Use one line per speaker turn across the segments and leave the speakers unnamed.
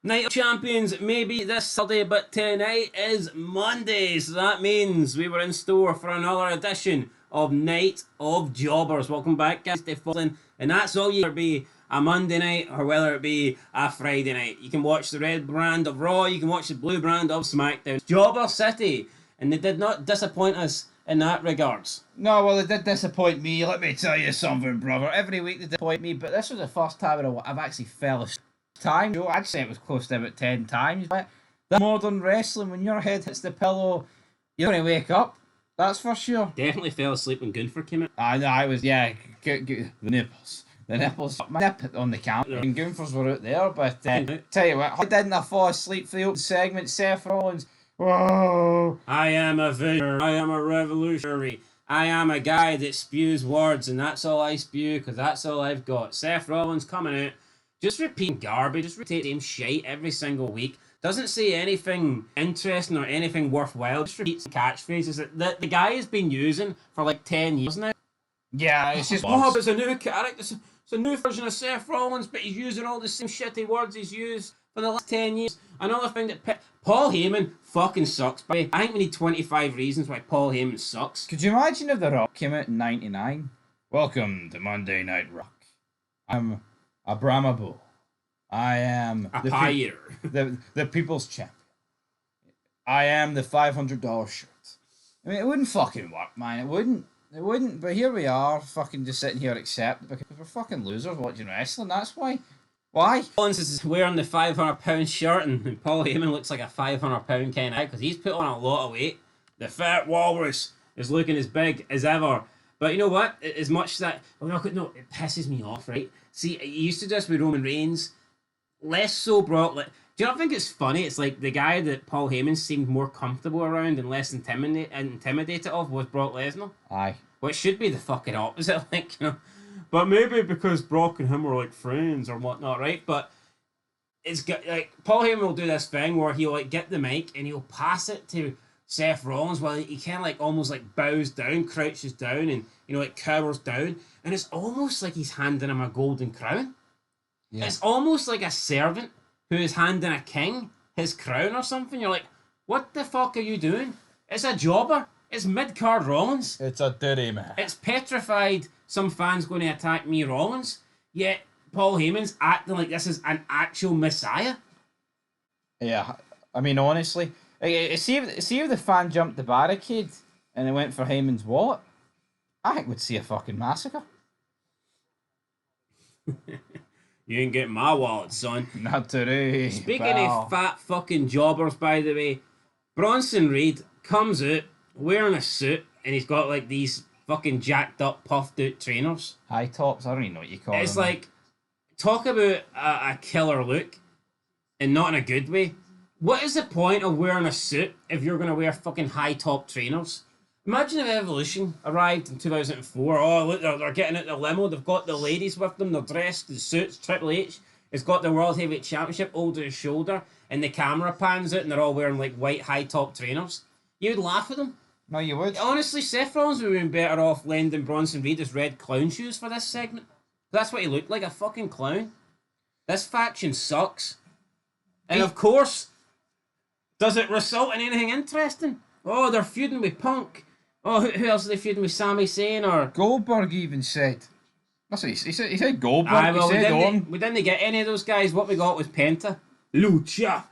Night of Champions maybe this Saturday, but tonight is Monday, so that means we were in store for another edition of Night of Jobbers. Welcome back, guys, to Fallen, and that's all you be a Monday night or whether it be a Friday night. You can watch the red brand of Raw, you can watch the blue brand of SmackDown. Jobber City, and they did not disappoint us in that regards.
No, well, they did disappoint me. Let me tell you something, brother. Every week they disappoint me, but this was the first time I've actually fell asleep. I'd say it was close to about 10 times. But the modern wrestling, when your head hits the pillow, you're going to wake up. That's for sure.
Definitely fell asleep when Gunther came in.
I was, yeah, the nipples. The nipples, my nip on the camera, and Gunther's were out there, but tell you what, I didn't fall asleep for the open segment. Seth Rollins, whoa.
I am a visionary, I am a revolutionary, I am a guy that spews words, and that's all I spew, because that's all I've got. Seth Rollins coming out, just repeating garbage, just repeating the same shite every single week. Doesn't say anything interesting or anything worthwhile. Just repeats catchphrases that the guy has been using for like 10 years now.
Yeah, it's just...
Oh, but it's a new character. It's a new version of Seth Rollins, but he's using all the same shitty words he's used for the last 10 years. Another thing that... Paul Heyman fucking sucks, buddy. I think we need 25 reasons why Paul Heyman sucks.
Could you imagine if The Rock came out in 99? Welcome to Monday Night Rock. I'm a Brahma Bull. I am
a pyre.
The people's champion. I am the $500 shirt. I mean, it wouldn't fucking work, man. It wouldn't. But here we are, fucking just sitting here accepting because we're fucking losers watching wrestling. That's why. Why?
Rollins is wearing the £500 shirt, and Paul Heyman looks like a £500 kind of guy because he's put on a lot of weight. The Fat Walrus is looking as big as ever. But you know what? As much as that, no, it pisses me off, right? See, it used to just be Roman Reigns. Less so Brock. Do you not think it's funny? It's like the guy that Paul Heyman seemed more comfortable around and less intimidated of was Brock Lesnar.
Aye.
Which should be the fucking opposite, like, you know. But maybe because Brock and him were like friends or whatnot, right? But it's got like Paul Heyman will do this thing where he'll like get the mic and he'll pass it to Seth Rollins while he kind of like almost like bows down, crouches down, and you know like cowers down, and it's almost like he's handing him a golden crown. Yeah. It's almost like a servant who is handing a king his crown or something. You're like, what the fuck are you doing? It's a jobber. It's mid-card Rollins.
It's a dirty man.
It's petrified some fans going to attack me Rollins, yet Paul Heyman's acting like this is an actual messiah.
Yeah, I mean, honestly, see if the fan jumped the barricade and they went for Heyman's wallet, I think we'd see a fucking massacre.
You ain't getting my wallet, son.
Not today.
Speaking of fat fucking jobbers, by the way, Bronson Reed comes out wearing a suit and he's got like these fucking jacked up, puffed out trainers.
High tops, I don't even know what you call them.
It's like, talk about a killer look and not in a good way. What is the point of wearing a suit if you're going to wear fucking high top trainers? Imagine if Evolution arrived in 2004. Oh, look, they're getting out the limo. They've got the ladies with them. They're dressed in suits. Triple H has got the World Heavyweight Championship over his shoulder, and the camera pans out, and they're all wearing like white high top trainers. You'd laugh at them.
No, you would.
Honestly, Seth Rollins would have been better off lending Bronson Reed his red clown shoes for this segment. That's what he looked like, a fucking clown. This faction sucks. And of course, does it result in anything interesting? Oh, they're feuding with Punk. Oh, who else are they feuding with? Sami Zayn or...
Goldberg even said. That's what he said. He said Goldberg. Well,
we didn't get any of those guys. What we got was Penta. Lucha.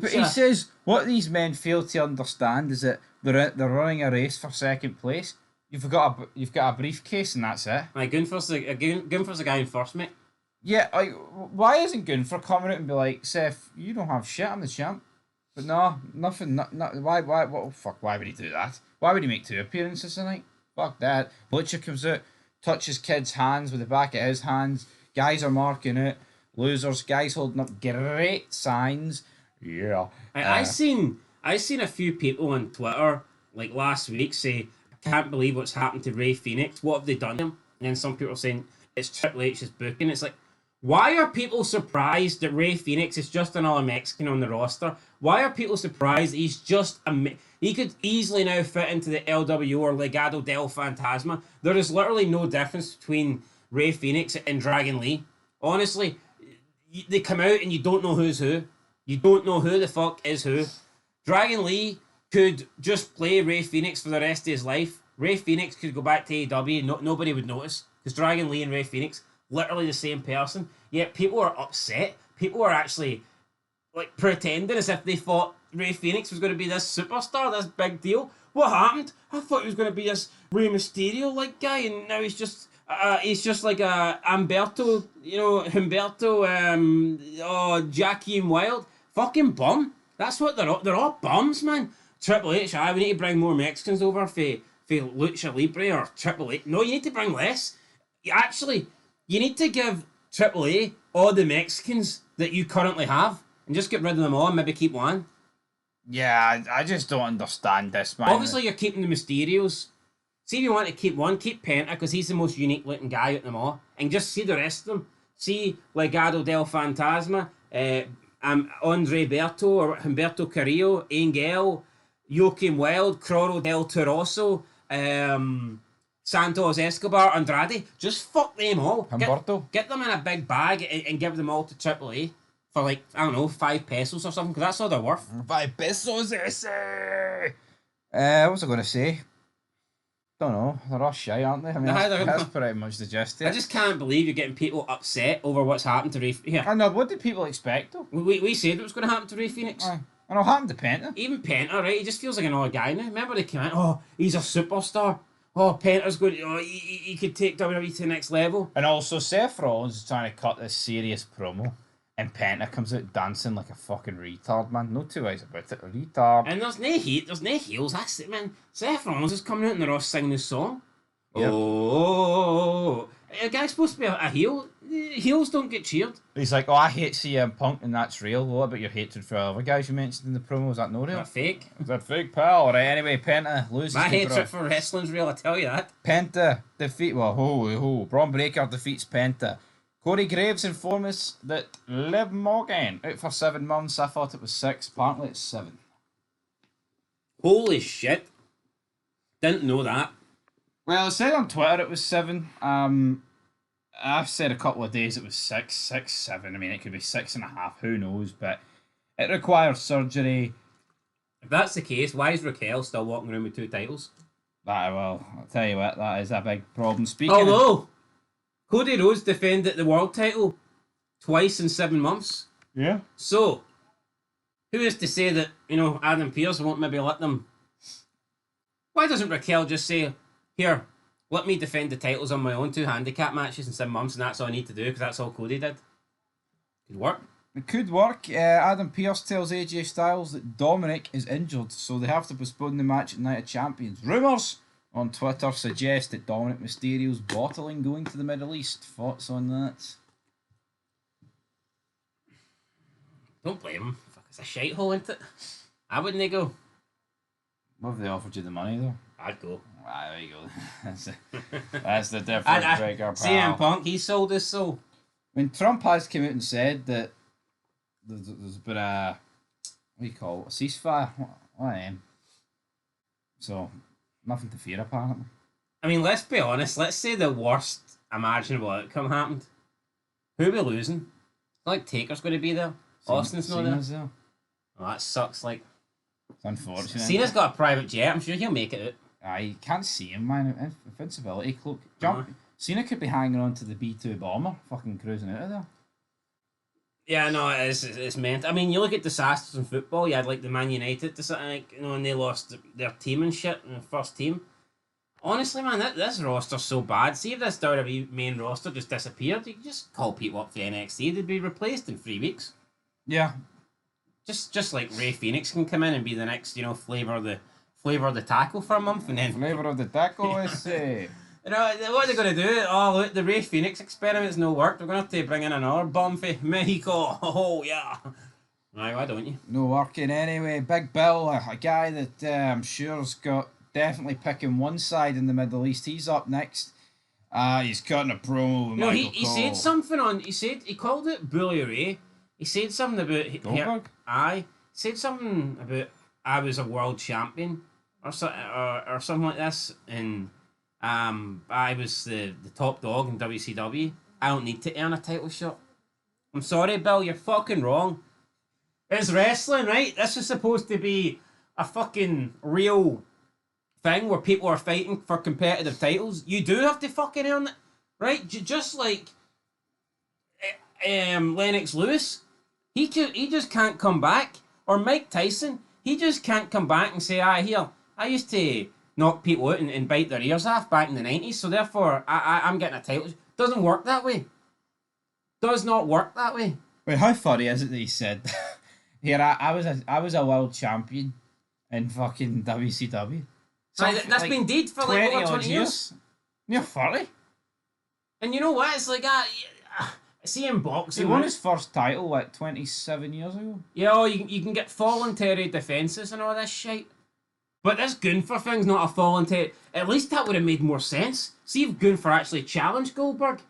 But he says, what these men fail to understand is that they're running a race for second place. You've got a briefcase and that's it.
Like, Gunther's the guy in first, mate.
Yeah, like, why isn't Gunther coming out and be like, Seth, you don't have shit, I'm the champ. But no, nothing, why would he do that? Why would he make 2 appearances tonight? Fuck that. Lucha comes out, touches kids' hands with the back of his hands. Guys are marking it. Losers. Guys holding up great signs. Yeah.
I seen a few people on Twitter, like last week, say, I can't believe what's happened to Rey Fenix. What have they done to him? And then some people are saying, it's Triple H's booking. It's like, why are people surprised that Rey Fenix is just another Mexican on the roster? Why are people surprised that he's just he could easily now fit into the LWO or Legado del Fantasma? There is literally no difference between Rey Fenix and Dragon Lee. Honestly, they come out and you don't know who's who. You don't know who the fuck is who. Dragon Lee could just play Ray Phoenix for the rest of his life. Ray Phoenix could go back to AEW and nobody would notice. Because Dragon Lee and Ray Phoenix, literally the same person. Yet people are upset. People are actually like pretending as if they thought Ray Phoenix was going to be this superstar, this big deal. What happened? I thought he was going to be this Rey Mysterio like guy, and now he's just like a Humberto, Jackie and Wild. Fucking bum. That's what they're all bums, man. Triple H, we need to bring more Mexicans over for Lucha Libre or Triple H. No, you need to bring less. You need to give Triple A all the Mexicans that you currently have and just get rid of them all and maybe keep one.
Yeah, I just don't understand this, man.
Obviously, you're keeping the Mysterios. See if you want to keep one, keep Penta because he's the most unique looking guy out of them all. And just see the rest of them. See Legado del Fantasma, Andre Berto or Humberto Carrillo, Angel, Joaquim Wild, Croro del Toroso, Santos Escobar, Andrade. Just fuck them all. Get them in a big bag and give them all to Triple A for like, I don't know, 5 pesos or something, because that's all they're worth.
5 pesos, what was I going to say? Don't know. They're all shy, aren't they? I mean, that's pretty much the gist of it.
I just can't believe you're getting people upset over what's happened to Ray Phoenix.
I know. What did people expect, though?
We said it was going to happen to Ray Phoenix.
Aye. And it'll happen to Penta.
Even Penta, right? He just feels like another guy now. Remember they came in, he's a superstar. Penta's good. He could take WWE to the next level.
And also, Seth Rollins is trying to cut this serious promo. And Penta comes out dancing like a fucking retard, man. No two ways about it. A retard.
And there's no heat. There's no heels. That's it, man. Seth Rollins is coming out and they're all singing this song. Yep. Oh, a guy's supposed to be a heel. Heels don't get cheered.
He's like, I hate CM Punk, and that's real. What about your hatred for other guys you mentioned in the promo? Is that no real?
Is that fake?
Is that fake, pal? Right, anyway, Penta loses.
My hatred for wrestling's real, I tell you that.
Penta Braun Breaker defeats Penta. Corey Graves informed us that Liv Morgan out for 7 months. I thought it was 6. Apparently it's 7.
Holy shit. Didn't know that.
Well, it said on Twitter it was 7. I've said a couple of days it was 6, 7. I mean, it could be 6.5. Who knows? But it requires surgery.
If that's the case, why is Raquel still walking around with 2 titles?
I'll tell you what, that is a big problem.
Cody Rhodes defended the world title twice in 7 months.
Yeah.
So, who is to say that, Adam Pearce won't maybe let them... Why doesn't Raquel just say, here, let me defend the titles on my own 2 handicap matches in 7 months and that's all I need to do because that's all Cody did? Could work.
It could work. Adam Pearce tells AJ Styles that Dominic is injured, so they have to postpone the match at Night of Champions. Rumours on Twitter suggest that Dominic Mysterio's bottling going to the Middle East. Thoughts on that?
Don't blame him. Fuck, it's a shithole, isn't it? I wouldn't go.
What if they offered you the money, though?
I'd go.
Ah, there you go. That's the difference, breaker, pal.
CM Punk, he sold his soul.
I mean, Trump has come out and said that there's been a, what do you call it, a ceasefire? What I am. So, nothing to fear, apparently.
I mean, let's be honest. Let's say the worst imaginable outcome happened. Who are we losing? Like, Taker's going to be there. Austin's not there. Oh, that sucks. Like,
it's unfortunate.
Cena's got a private jet. I'm sure he'll make it out.
I can't see him, man. Invincibility cloak. Jump. Cena could be hanging on to the B2 bomber, fucking cruising out of there.
Yeah, no, it's meant. I mean, you look at disasters in football. You had like the Man United, and they lost their team and shit in the first team. Honestly, man, this roster's so bad. See if this WWE main roster just disappeared, you could just call people up for NXT. They'd be replaced in 3 weeks.
Yeah.
Just like Ray Phoenix can come in and be the next, flavor of the taco for a month, and then
flavor of the taco, I say.
What are they going to do? Oh, look, the Ray Phoenix experiment's no worked. We're going to have to bring in another bum for Mexico. Oh, yeah. Right, why don't you?
No working anyway. Big Bill, a guy that I'm sure's got definitely picking one side in the Middle East. He's up next. He's cutting a promo with Michael Cole.
He said something on... He called it Bully Ray. He said something about...
Goldberg?
He said something about I was a world champion or something like this, and... I was the top dog in WCW. I don't need to earn a title shot. I'm sorry, Bill, you're fucking wrong. It's wrestling, right? This is supposed to be a fucking real thing where people are fighting for competitive titles. You do have to fucking earn it, right? Just like Lennox Lewis, he just can't come back. Or Mike Tyson, he just can't come back and say, here, I used to knock people out and bite their ears off back in the 90s, so therefore I'm getting a title. Doesn't work that way. Does not work that way.
Wait, how funny is it that he said, here, I was a world champion in fucking WCW.
So that's like, been deed for like over 20 years.
Near 30.
And you know what? It's like, see him boxing.
He won his first title, like, 27 years ago.
Yeah, oh, you can get voluntary defences and all this shit. But this Gunther thing's not a voluntary... At least that would have made more sense. See if Gunther actually challenged Goldberg.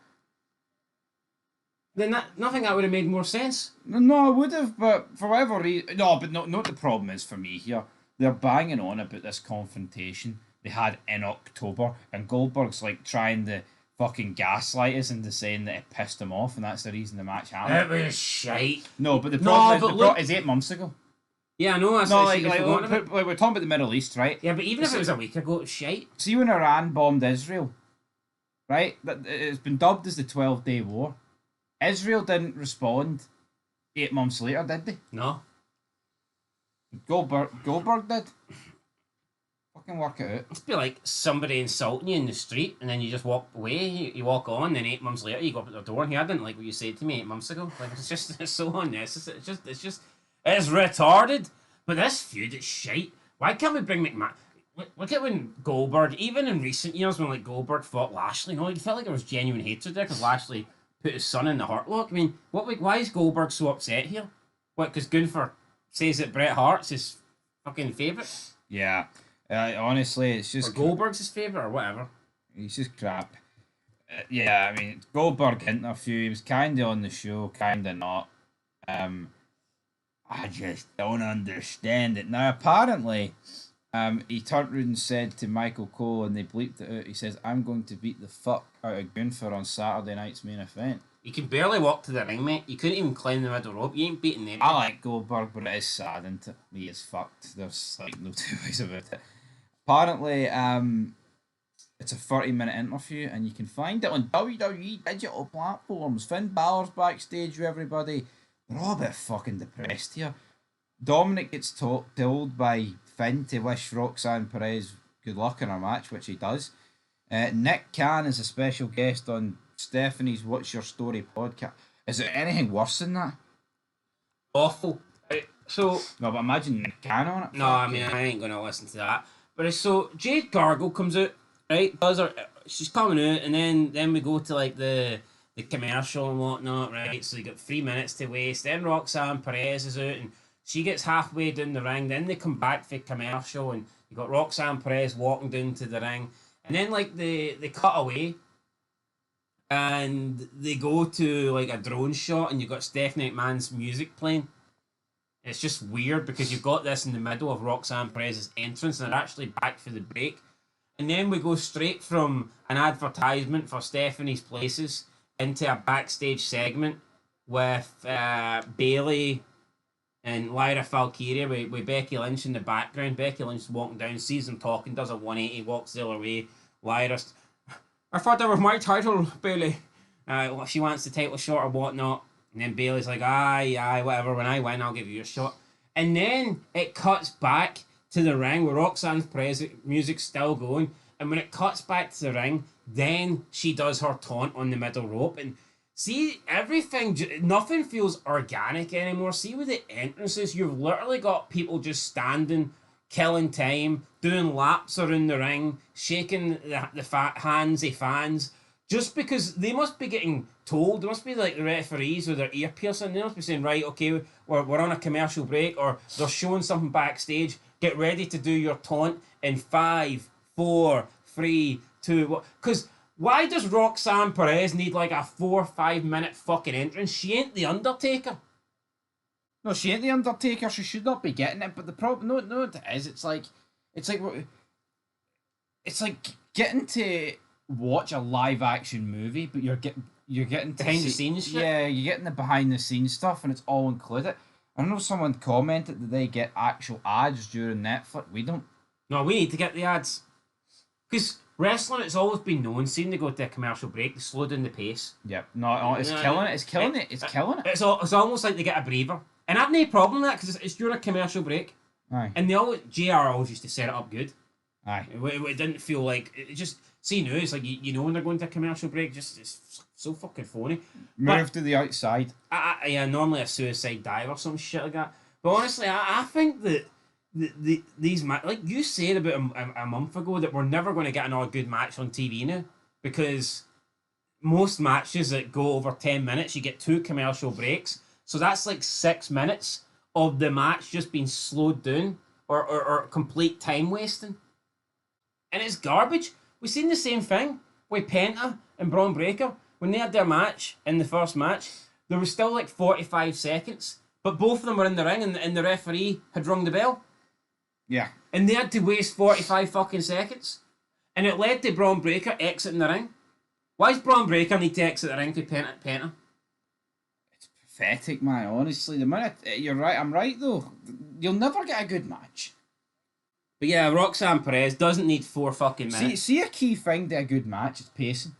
Then nothing that would have made more sense.
No, I would have, but for whatever reason... No, but not the problem is for me here. They're banging on about this confrontation they had in October, and Goldberg's like trying to fucking gaslight us into saying that it pissed him off, and that's the reason the match happened.
It was shite.
No, but the problem is 8 months ago.
Yeah, I know. That's
like we're talking about the Middle East, right?
Yeah, but even if it was a week ago, it was shite.
See when Iran bombed Israel, right? It's been dubbed as the 12-day war. Israel didn't respond 8 months later, did they?
No.
Goldberg did. Fucking work it out.
It's be like somebody insulting you in the street, and then you just walk away. You walk on, then 8 months later you go up at the door, and I didn't like what you said to me 8 months ago. Like it's so unnecessary. It's retarded. But this feud is shite. Why can't we bring McMahon? Look at when Goldberg, even in recent years, when like Goldberg fought Lashley, you felt like there was genuine hatred there because Lashley put his son in the Hurt Lock. I mean, why is Goldberg so upset here? What? Because Gunther says that Bret Hart's his fucking favourite?
Yeah. Honestly, it's just...
Or Goldberg's his favourite, or whatever.
He's just crap. Yeah, I mean, Goldberg interview, he was kind of on the show, kind of not. I just don't understand it. Now, apparently, he turned around and said to Michael Cole, and they bleeped it out, he says, I'm going to beat the fuck out of Gunther on Saturday night's main event.
You can barely walk to the ring, mate. You couldn't even climb the middle rope. You ain't beating them.
I like Goldberg, but it is sad, and he is fucked. There's like no two ways about it. Apparently, it's a 30-minute interview, and you can find it on WWE digital platforms. Finn Balor's backstage with everybody. They're all a bit fucking depressed here. Dominic gets told by Finn to wish Roxanne Perez good luck in her match, which he does. Nick Khan is a special guest on Stephanie's What's Your Story podcast. Is there anything worse than that?
Awful. So
no, but imagine Nick Khan on it.
No, I mean I ain't gonna listen to that. But it's so Jade Gargle comes out, right? She's coming out, and then we go to like the commercial and whatnot, right? So you got 3 minutes to waste. Then Roxanne Perez is out, and she gets halfway down the ring. Then they come back for commercial, and you got Roxanne Perez walking down to the ring, and then like they cut away, and they go to like a drone shot, and you've got Stephanie McMahon's music playing. It's just weird because you've got this in the middle of Roxanne Perez's entrance, and they're actually back for the break. And then we go straight from an advertisement for Stephanie's Places into a backstage segment with Bayley and Lyra Valkyria with Becky Lynch in the background. Becky Lynch walking down, sees them talking, does a 180, walks the other way. Lyra's, I thought that was my title, Bayley. She wants the title shot or whatnot. And then Bayley's like, aye, whatever. When I win, I'll give you a shot. And then it cuts back to the ring where Roxanne's music's still going. And when it cuts back to the ring, then she does her taunt on the middle rope. And see, nothing feels organic anymore. See with the entrances, you've literally got people just standing, killing time, doing laps around the ring, shaking the fat hands of fans. Just because they must be getting told, they must be like the referees with their ear piercing, they must be saying, right, okay, we're on a commercial break, or they're showing something backstage, get ready to do your taunt in 5, 4, 3, 2, 1. Because why does Roxanne Perez need like a 4 or 5 minute fucking entrance? She ain't the Undertaker.
No, she ain't the Undertaker, she should not be getting it, but the problem, no, it is, it's like getting to watch a live action movie, but you're getting
behind the scenes shit.
Yeah, you're getting the behind the scenes stuff, and it's all included. I know someone commented that they get actual ads during Netflix. We don't.
No, we need to get the ads. Because wrestling, it's always been known, seeing they go to a commercial break, they slow down the pace.
Yep. No, it's killing it. It's killing it. It's killing it.
It's almost like they get a breather. And I've no problem with that because it's during a commercial break.
Aye.
And JR always used to set it up good.
Aye.
It didn't feel like it just. See now, it's like you know when they're going to a commercial break, just it's so fucking phony.
Move to the outside.
Yeah, normally a suicide dive or some shit like that. But honestly, I think that these like you said about a month ago that we're never going to get another good match on TV now because most matches that go over 10 minutes, you get 2 commercial breaks. So that's like 6 minutes of the match just being slowed down or complete time wasting. And it's garbage. We've seen the same thing with Penta and Braun Breaker. When they had their match in the first match, there was still like 45 seconds. But both of them were in the ring and the referee had rung the bell.
Yeah.
And they had to waste 45 fucking seconds. And it led to Braun Breaker exiting the ring. Why does Braun Breaker need to exit the ring to Penta?
It's pathetic, man. Honestly, the minute you're right, I'm right though. You'll never get a good match.
But yeah, Roxanne Perez doesn't need 4 fucking minutes.
See a key thing to a good match is pacing.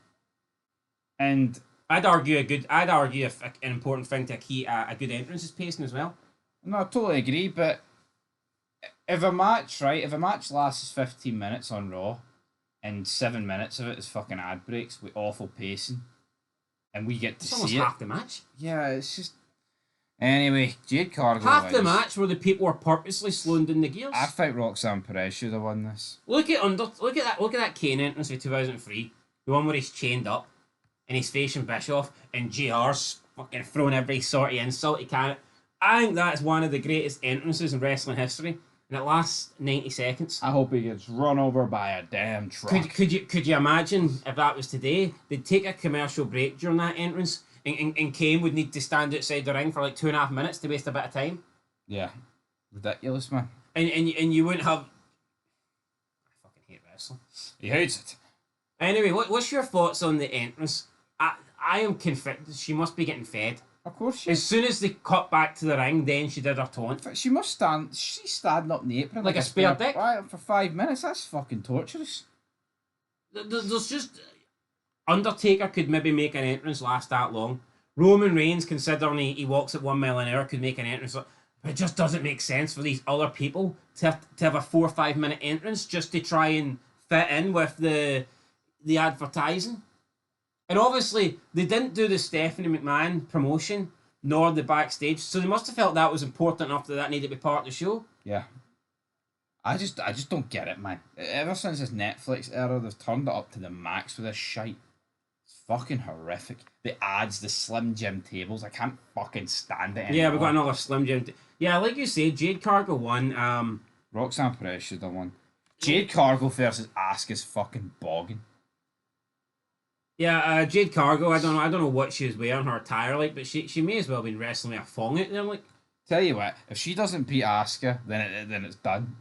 And
I'd argue an important thing to a good entrance is pacing as well.
No, I totally agree, but if a match lasts 15 minutes on Raw and 7 minutes of it is fucking ad breaks with awful pacing and we get to see it.
Half the match.
Yeah, it's just anyway, Jade Cargill.
Half the match where the people are purposely slowing down the gears.
I think Roxanne Perez should have won this.
Look at that Kane entrance for 2003, the one where he's chained up and he's facing Bischoff and JR's fucking throwing every sort of insult he can. I think that's one of the greatest entrances in wrestling history, and it lasts 90 seconds.
I hope he gets run over by a damn truck.
Could you imagine if that was today? They'd take a commercial break during that entrance. And Kane would need to stand outside the ring for like 2.5 minutes to waste a bit of time.
Yeah. Ridiculous, man.
And you wouldn't have... I fucking hate wrestling.
He hates it.
Anyway, what's your thoughts on the entrance? I am conflicted. She must be getting fed.
Of course she
is. As soon as they cut back to the ring, then she did her taunt.
She must stand... She's standing up in the apron
like a spare dick?
Right, for 5 minutes. That's fucking torturous.
There's just... Undertaker could maybe make an entrance last that long. Roman Reigns, considering he walks at 1 mile an hour, could make an entrance. But it just doesn't make sense for these other people to have a 4 or 5 minute entrance just to try and fit in with the advertising. And obviously, they didn't do the Stephanie McMahon promotion nor the backstage, so they must have felt that was important enough that needed to be part of the show.
Yeah. I just don't get it, man. Ever since this Netflix era, they've turned it up to the max with this shite. Fucking horrific. The ads, the Slim Jim tables, I can't fucking stand it anymore.
Yeah, we've got another Slim Jim. Yeah, like you said, Jade Cargill won.
Roxanne Perez should have won. Jade Cargill versus Asuka's fucking bogging.
Yeah, Jade Cargill, I don't know what she was wearing her attire like, but she may as well have been wrestling with a thong out there, like.
Tell you what, if she doesn't beat Asuka, then it's done.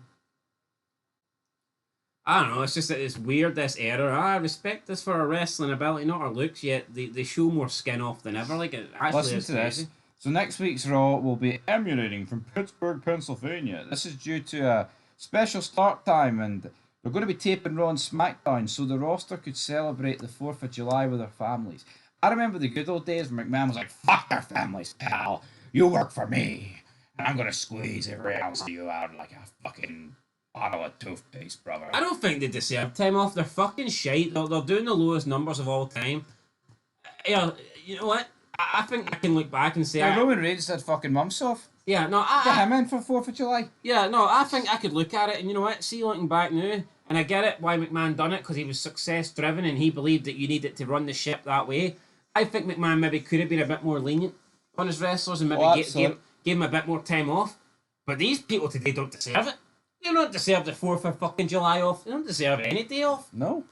I don't know, it's just that it's weird, this era. I respect this for her wrestling ability, not her looks, yet they show more skin off than ever. Like, it actually
Listen
is
to
crazy.
this. So next week's Raw will be emanating from Pittsburgh, Pennsylvania. This is due to a special start time, and they're going to be taping Raw and SmackDown, so the roster could celebrate the 4th of July with their families. I remember the good old days when McMahon was like, fuck their families, pal. You work for me, and I'm going to squeeze every ounce of you out like a fucking... bottle of toothpaste, brother.
I don't think they deserve time off. They're fucking shite. They're doing the lowest numbers of all time. Yeah, you know what? I think I can look back and say...
Yeah, Roman Reigns had fucking months off.
Yeah, no,
Get him in for 4th of July.
Yeah, no, I think I could look at it and you know what? See, looking back now, and I get it why McMahon done it, because he was success-driven and he believed that you needed to run the ship that way. I think McMahon maybe could have been a bit more lenient on his wrestlers and maybe gave him a bit more time off. But these people today don't deserve it. They don't deserve the 4th of fucking July off. They don't deserve any day off.
No.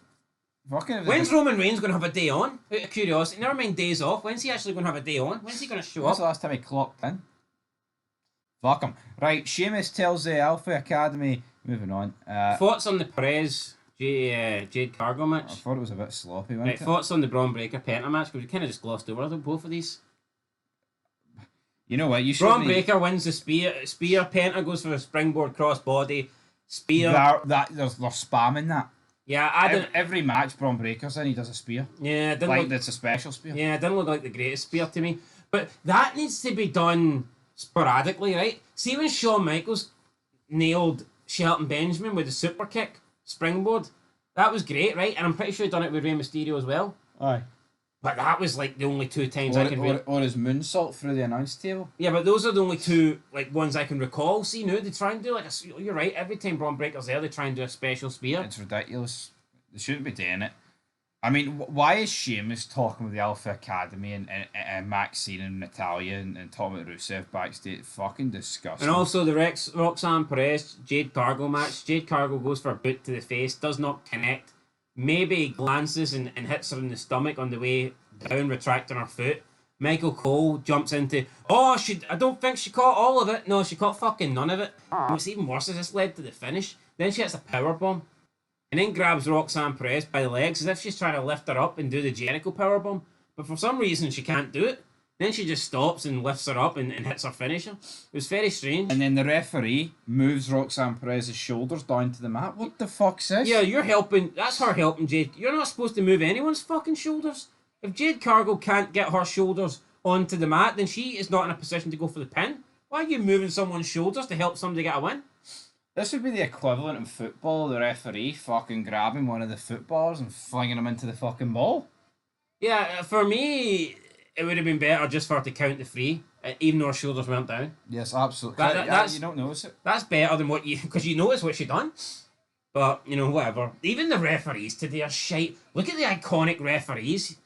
Fucking
When's Roman Reigns going to have a day on? Out of curiosity. Never mind days off. When's he actually going to have a day on? When's he going to show
When's
up?
the last time he clocked in? Fuck him. Right, Sheamus tells the Alpha Academy... Moving on.
Thoughts on the Perez Jade Cargo
I
match.
thought it was a bit sloppy, wasn't
Right,
it?
thoughts on the Braun Breaker Penta match? Because we kind of just glossed over both of these.
You know what? You should.
Braun Breaker wins the spear. Penta goes for a springboard crossbody. Spear.
They're spamming that.
Yeah, I didn't.
Every match Braun Breaker's in, he does a spear.
Yeah, it didn't
Like,
look,
it's a special spear.
yeah, it didn't look like the greatest spear to me. But that needs to be done sporadically, right? See when Shawn Michaels nailed Shelton Benjamin with the super kick springboard, that was great, right? And I'm pretty sure he done it with Rey Mysterio as well.
Aye.
But that was like the only two times I can.
Or his moonsault through the announce table.
Yeah, but those are the only two ones I can recall. See, now they try and do you're right. Every time Braun Breaker's there, they try and do a special spear.
It's ridiculous. They shouldn't be doing it. I mean, why is Sheamus talking with the Alpha Academy and Maxine and Natalia and talking about Rusev backstage? Fucking disgusting.
And also the Roxanne Perez Jade Cargo match. Jade Cargo goes for a boot to the face, does not connect. Maybe glances and hits her in the stomach on the way down, retracting her foot. Michael Cole jumps into, I don't think she caught all of it. No, she caught fucking none of it. What's even worse is this led to the finish. Then she hits a powerbomb. And then grabs Roxanne Perez by the legs as if she's trying to lift her up and do the Jericho powerbomb. But for some reason she can't do it. Then she just stops and lifts her up and hits her finisher. It was very strange.
And then the referee moves Roxanne Perez's shoulders down to the mat. What the fuck's this?
Yeah, you're helping. That's her helping Jade. You're not supposed to move anyone's fucking shoulders. If Jade Cargo can't get her shoulders onto the mat, then she is not in a position to go for the pin. Why are you moving someone's shoulders to help somebody get a win?
This would be the equivalent in football, the referee fucking grabbing one of the footballers and flinging him into the fucking ball.
Yeah, for me, it would have been better just for her to count the free, even though her shoulders went down.
Yes, absolutely.
That's,
you don't notice it.
That's better than because you notice what she done. But, whatever. Even the referees today are shite. Look at the iconic referees.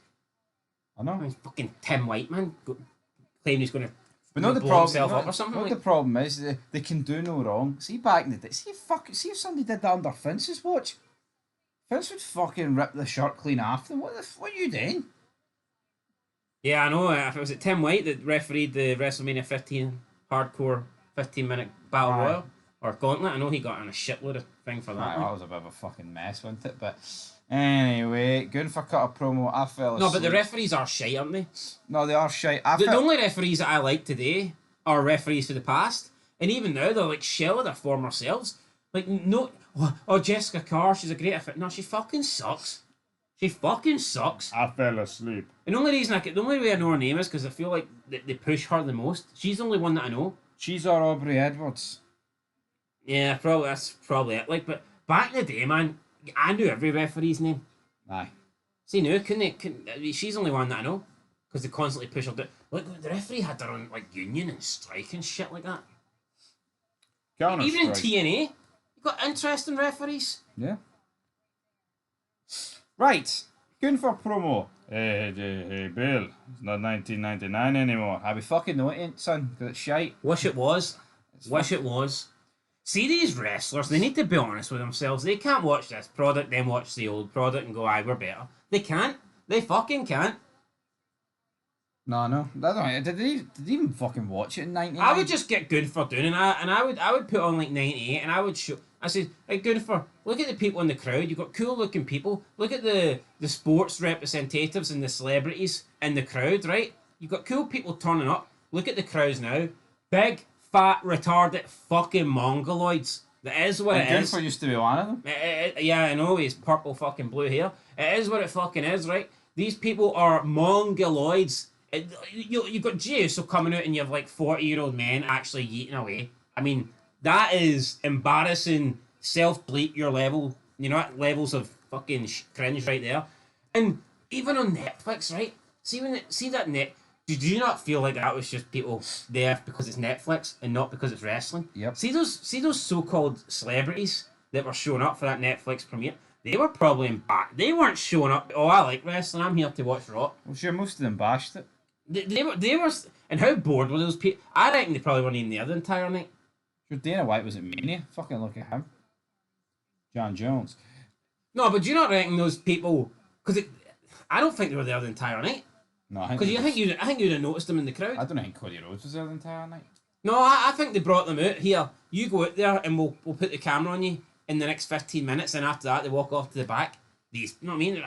I know.
Fucking Tim White, man. Claiming he's going to
But no, the
blow
problem.
himself up or something.
The problem is they can do no wrong. See back in the day. See if somebody did that under Vince's watch. Vince would fucking rip the shirt clean off them. What are you doing?
Yeah, I know. If it was Tim White that refereed the WrestleMania 15 hardcore 15-minute battle royal or gauntlet, I know he got on a shitload of thing for that.
That was a bit of a fucking mess, wasn't it? But anyway, Gunther cut a promo. I fell asleep.
No, but the referees are shite, aren't they?
No, they are shite.
The only referees that I like today are referees for the past, and even now they're like shell of their former selves. Like no, Jessica Carr, she's a great. No, she fucking sucks. She fucking sucks.
I fell asleep.
And the only way I know her name is because I feel like they push her the most. She's the only one that I know.
She's our Aubrey Edwards.
Yeah, that's probably it. Like, but back in the day, man, I knew every referee's name.
Aye.
See, now she's the only one that I know because they constantly push her. Look, the referee had their own like union and strike and shit like that. Even in TNA, you got interesting referees.
Yeah. Right. Gunther promo. Hey, Bill. It's not 1999 anymore. I be fucking know it ain't, son, because it's shite.
Wish it was. It was. See, these wrestlers, they need to be honest with themselves. They can't watch this product, then watch the old product and go, aye, we're better. They can't. They fucking can't.
No. Did they even fucking watch it in 99?
I would just get Gunther doing and I would put on like 98 and I would show. I said, hey Gunther, look at the people in the crowd. You've got cool looking people. Look at the sports representatives and the celebrities in the crowd, right? You've got cool people turning up. Look at the crowds now. Big, fat, retarded fucking mongoloids. That is what it is.
Gunther used to be one of them.
Yeah, I know, he's purple fucking blue hair. It is what it fucking is, right? These people are mongoloids. You've got Jey coming out and you have like 40-year-old men actually yeeting away. I mean, that is embarrassing, self-bleep your level, levels of fucking cringe right there. And even on Netflix, right? See that net. Did you not feel like that was just people there because it's Netflix and not because it's wrestling?
Yep.
See those so-called celebrities that were showing up for that Netflix premiere? They were probably in back. They weren't showing up. Oh, I like wrestling. I'm here to watch Raw.
Well, sure, most of them bashed it.
They were, and how bored were those people? I reckon they probably weren't even there the entire night.
Sure, Dana White was at Mania. Fucking look at him. John Jones.
No, but do you not reckon those people? Because I don't think they were there the entire night.
No, I think.
Because I think you'd have noticed them in the crowd.
I don't think Cody Rhodes was there the entire night.
No, I think they brought them out. Here, you go out there, and we'll put the camera on you. in the next 15 minutes, and after that they walk off to the back. These, you know what I mean?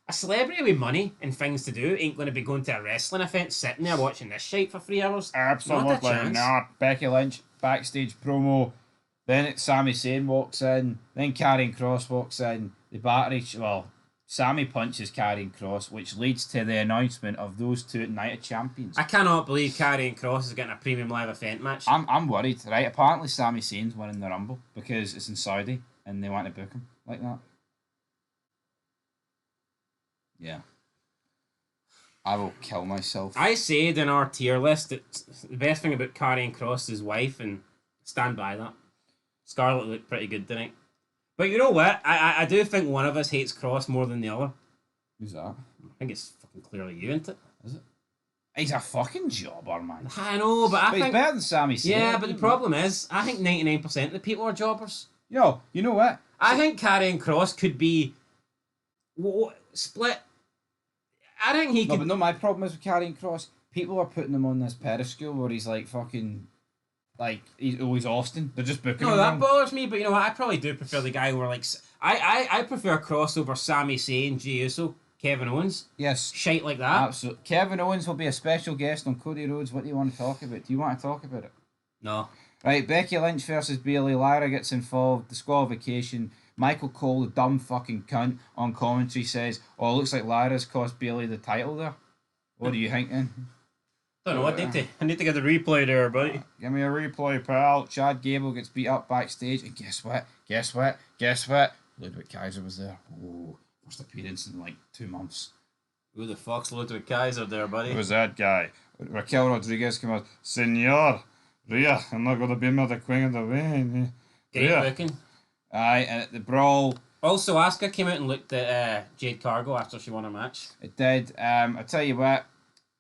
A celebrity with money and things to do ain't going to be going to a wrestling event, sitting there watching this shit for 3 hours.
Absolutely not. Becky Lynch backstage promo. Then Sami Zayn walks in. Then Karrion Kross walks in. The battery. Well, Sami punches Karrion Kross, which leads to the announcement of those two Night of Champions.
I cannot believe Karrion Kross is getting a premium live event match.
I'm worried, right? Apparently Sami Zayn's winning the Rumble because it's in Saudi and they want to book him like that. Yeah. I will kill myself.
I said in our tier list that the best thing about Karrion Kross is wife, and stand by that. Scarlett looked pretty good tonight. But you know what? I do think one of us hates Kross more than the other.
Who's that?
I think it's fucking clearly you, isn't it?
Is it? He's a fucking jobber, man.
I know, but I think...
he's better than Sami Zayn.
Yeah, but the problem is, I think 99% of the people are jobbers.
Yo, you know what?
I think Karrion Kross could be... split... I think he could...
No, but no, my problem is with Karrion Kross. People are putting him on this pedestal where he's like fucking... Like, he's Austin. They're just booking him.
No, that bothers me, but you know what? I probably do prefer the guy who are like... I prefer Kross over Sami Zayn, Jey Uso, Kevin Owens.
Yes.
Shite like that.
Absolutely. Kevin Owens will be a special guest on Cody Rhodes. What do you want to talk about? Do you want to talk about it?
No.
Right, Becky Lynch versus Bayley. Lyra gets involved. Disqualification. Michael Cole, the dumb fucking cunt, on commentary says, "Oh, it looks like Lyra's cost Bayley the title there." What are you thinking?
Don't know. I need to get the replay there, buddy.
Give me a replay, pal. Chad Gable gets beat up backstage, and guess what? Ludwig Kaiser was there. Oh, first appearance in like 2 months.
Who the fuck's Ludwig Kaiser there, buddy?
Who was that guy? Raquel Rodriguez came out. Senor, Rhea, I'm not going to be the queen of the ring.
Great booking.
Aye, and at the brawl.
Also, Asuka came out and looked at Jade Cargo after she won her match.
It did. I tell you what,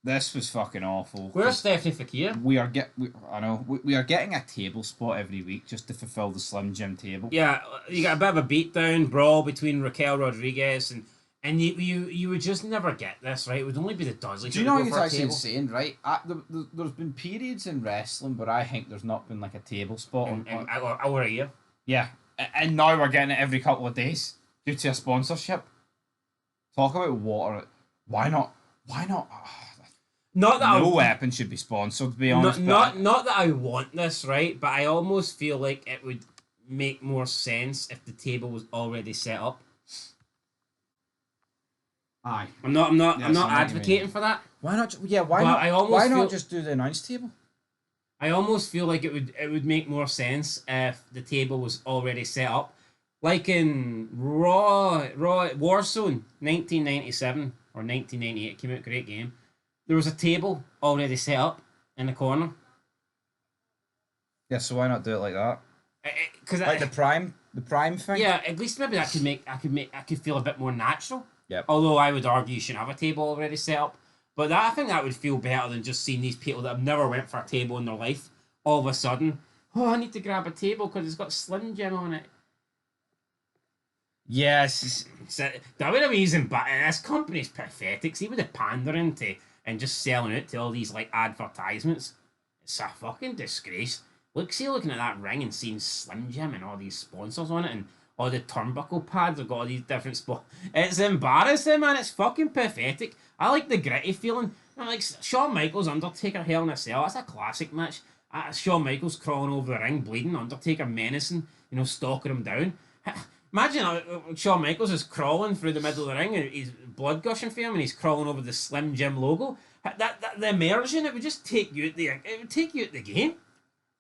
this was fucking awful.
Where's Stephanie Fakir?
We are getting a table spot every week just to fulfill the Slim Jim table.
Yeah, you got a bit of a beatdown brawl between Raquel Rodriguez and you would just never get this, right? It would only be the Dudley.
Do you know what's actually insane, right? There's been periods in wrestling where I think there's not been like a table spot
in our year.
Yeah, and now we're getting it every couple of days due to a sponsorship. Talk about water. Why not?
Not that
no weapon should be sponsored, to be honest.
Not that I want this, right? But I almost feel like it would make more sense if the table was already set up.
Aye.
I'm not advocating for that.
Why not? Yeah, why not just do the announce table?
I almost feel like it would make more sense if the table was already set up, like in Raw Warzone 1997 or 1998 came out, great game. There was a table already set up in the corner.
Yeah, so why not do it like that?
Because
like the prime thing.
Yeah, at least maybe I could feel a bit more natural.
Yep.
Although I would argue you shouldn't have a table already set up. But I think that would feel better than just seeing these people that have never went for a table in their life all of a sudden. Oh, I need to grab a table because it's got Slim Jim on it.
Yes.
WWE's this company's pathetic. See with the pandering to and just selling it to all these like advertisements. It's a fucking disgrace. Looking at that ring and seeing Slim Jim and all these sponsors on it and all the turnbuckle pads have got all these different spots. It's embarrassing, man. It's fucking pathetic. I like the gritty feeling. Like Shawn Michaels, Undertaker, Hell in a Cell. That's a classic match. Shawn Michaels crawling over the ring, bleeding. Undertaker menacing, stalking him down. Imagine Shawn Michaels is crawling through the middle of the ring and he's blood gushing for him and he's crawling over the Slim Jim logo. The immersion, it would just take you out the game.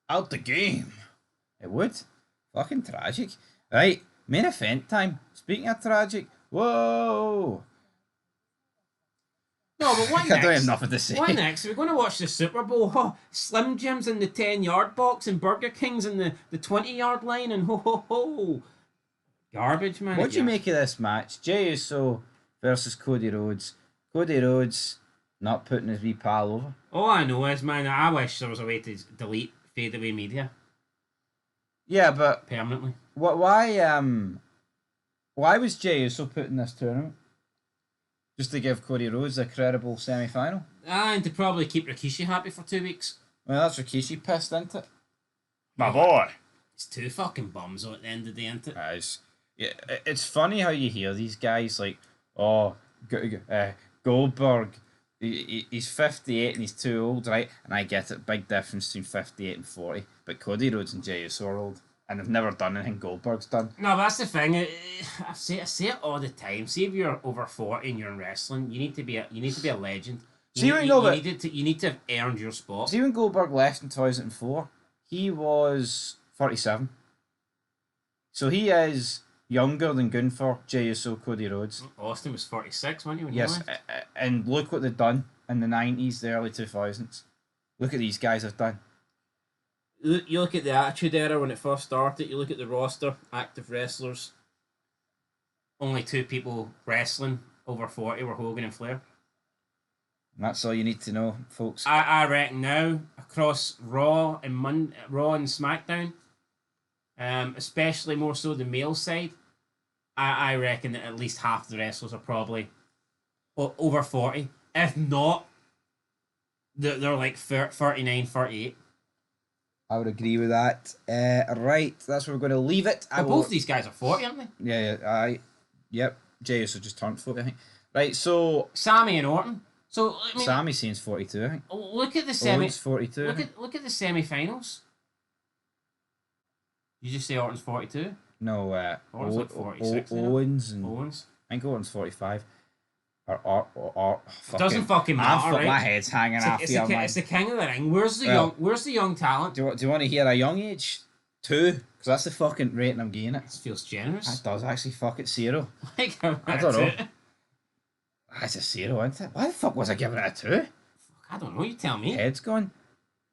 Out the game. It would. Fucking tragic. Right, main event time. Speaking of tragic, whoa.
No, but what next?
I don't have nothing to say.
What next? We're going to watch the Super Bowl. Oh, Slim Jim's in the 10-yard box and Burger King's in the 20-yard line and ho. Garbage, man.
What do you make of this match? Jey Uso versus Cody Rhodes. Cody Rhodes not putting his wee pal over.
All I know is, man, I wish there was a way to delete fadeaway media.
Yeah, but
permanently.
Why was Jey Uso put in this tournament? Just to give Cody Rhodes a credible semi-final?
And to probably keep Rikishi happy for 2 weeks.
Well, that's Rikishi pissed, isn't it?
My boy.
It's two fucking bums at the end of the day, isn't it?
Yeah, it's funny how you hear these guys like, oh, Goldberg, he's 58 and he's too old, right? And I get it, big difference between 58 and 40. But Cody Rhodes and Jey Uso are old, and they've never done anything Goldberg's done.
No, but that's the thing. I say it all the time. See, if you're over 40 and you're in wrestling, you need to be a legend. You need to have earned your spot.
See, when Goldberg left in 2004, he was 47. So he is younger than Gunther, Jey Uso, Cody Rhodes.
Austin was 46, wasn't he? When
yes,
he left?
and look what they've done in the 90s, the early 2000s. Look at these guys have done.
You look at the Attitude Era when it first started. You look at the roster, active wrestlers. Only two people wrestling over 40 were Hogan and Flair.
And that's all you need to know, folks.
I reckon now across Raw and SmackDown, especially more so the male side, I reckon that at least half the wrestlers are probably over 40. If not, they're like 39, 38.
I would agree with that. Right, that's where we're going to leave it.
But both these guys are 40, aren't they?
Yeah. Yep. Jey Uso just turned 40, I think. Right, so
Sammy and Orton. So I mean,
Sammy seems 42, I think.
Look at the semi.
Orton's 42.
Look at the semi-finals. You just say Orton's 42?
No,
Orton's like 46.
Owens I think Orton's 45.
Doesn't fucking matter, right?
My head's hanging off
it's
the
it's the King of the Ring. Where's the young talent?
Do you want to hear a young age? 2, because that's the fucking rating I'm giving it.
This feels generous.
That does actually fuck it 0.
Like,
I don't know. That's a 0, isn't it? Why the fuck was I giving it a 2?
I don't know. You tell me.
Head's gone.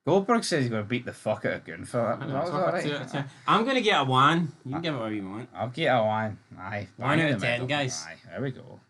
Goldberg says he's going to beat the fuck out of Gunther.
I'm going to get a 1. You can give it whatever you want.
I'll get a 1. Aye.
1 out of 10, guys.
Aye, there we go.